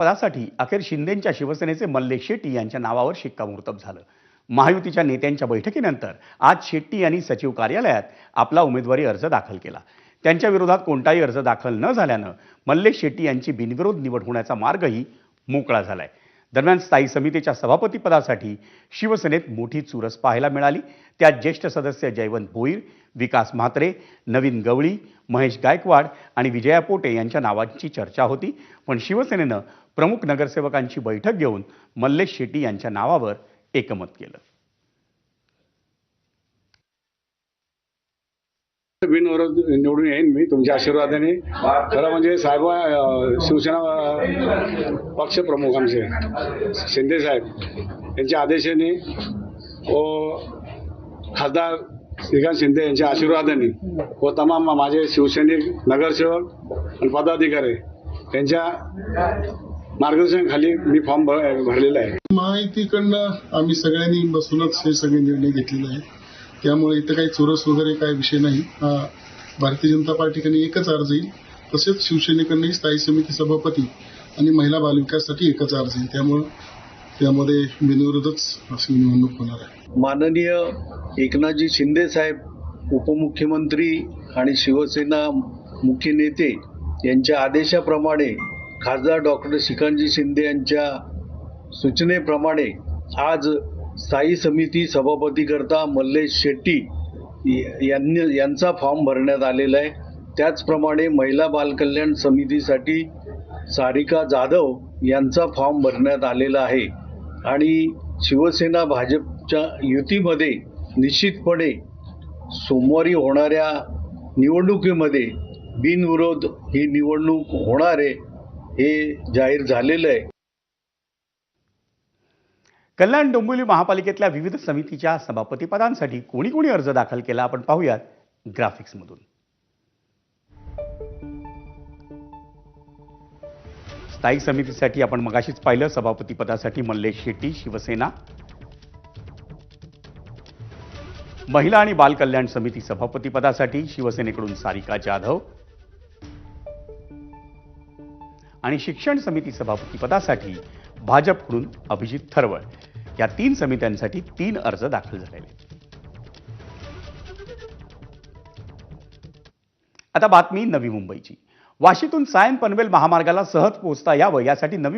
पदासाठी अखेर शिंदेंच्या शिवसेनेचे मल्लेश शेट्टी यांच्या नावावर शिक्कामोर्तब झालं। महायुतीच्या नेत्यांच्या बैठकीनंतर आज शेट्टी यांनी सचिव कार्यालयात आपला उमेदवारी अर्ज दाखल केला। त्यांच्या विरोधात कोणताही अर्ज दाखल न झाल्यानं मल्लेश शेट्टी यांची बिनविरोध निवड होण्याचा मार्गही मोकळा झालाय। दरम्यान स्थायी समितीच्या सभापती पदासाठी शिवसेनेत मोठी चुरस पाहायला मिळाली। त्यात ज्येष्ठ सदस्य जयवंत भोईर, विकास म्हात्रे, नवीन गवळी, महेश गायकवाड आणि विजया पोटे यांच्या नावांची चर्चा होती। पण शिवसेनेनं प्रमुख नगरसेवकांची बैठक घेऊन मल्लेश शेट्टी यांच्या नावावर एकमत केलं। बिनविरोध निवडून येईन मी तुमच्या आशीर्वादाने। खरं म्हणजे साहेब शिवसेना पक्ष प्रमुख आमचे शिंदे साहेब यांच्या आदेशाने व खासदार श्रीकांत शिंदे यांच्या आशीर्वादाने व तमाम माझे शिवसैनिक नगरसेवक आणि पदाधिकारी यांच्या मार्गदर्शनाखाली मी फॉर्म भरलेला आहे। महायुतीकडनं आम्ही सगळ्यांनी बसूनच हे सगळे निर्णय घेतलेले आहेत, त्यामुळे इथं काही चोरस वगैरे काही विषय नाही। भारतीय जनता पार्टीकडे एकच अर्ज येईल, तसेच शिवसेनेकडे स्थायी समिती सभापती आणि महिला बालविकाससाठी एकच अर्ज येईल, त्यामुळे त्यामध्ये बिनविरोधच अशी निवडणूक होणार आहे। माननीय एकनाथजी शिंदे साहेब उपमुख्यमंत्री आणि शिवसेना मुख्य नेते यांच्या आदेशाप्रमाणे खासदार डॉक्टर श्रीकांतजी शिंदे यांच्या सूचनेप्रमाणे आज स्थायी समिती सभापतीकरता मल्लेश शेट्टी यांचा फॉर्म भरण्यात आलेला आहे। त्याचप्रमाणे महिला बालकल्याण समितीसाठी सारिका जाधव यांचा फॉर्म भरण्यात आलेला आहे आणि शिवसेना भाजपच्या युतीमध्ये निश्चितपणे सोमवारी होणाऱ्या निवडणुकीमध्ये बिनविरोध ही निवडणूक होणार आहे हे जाहीर झालेलं आहे। कल्याण डोंबिवली महापालिकेतल्या विविध समितीच्या सभापती पदांसाठी कोणी कोणी अर्ज दाखल केला आपण पाहूयात ग्राफिक्स मधून। स्थायी समितीसाठी आपण मगाशीच पाहिलं, सभापती पदासाठी मल्लेश शेट्टी शिवसेना, महिला आणि बाल कल्याण समिती सभापती पदासाठी शिवसेनेकडून सारिका जाधव आणि शिक्षण समिती सभापती पदासाठी भाजपकडून अभिजित थरवळ या 3 समित्यांसाठी 3 अर्ज दाखल झालेले। आता बातमी नवी मुंबईची। वाशीतून सायन पनवेल महामार्गाला सहज पोहोचता यावं यासाठी नवी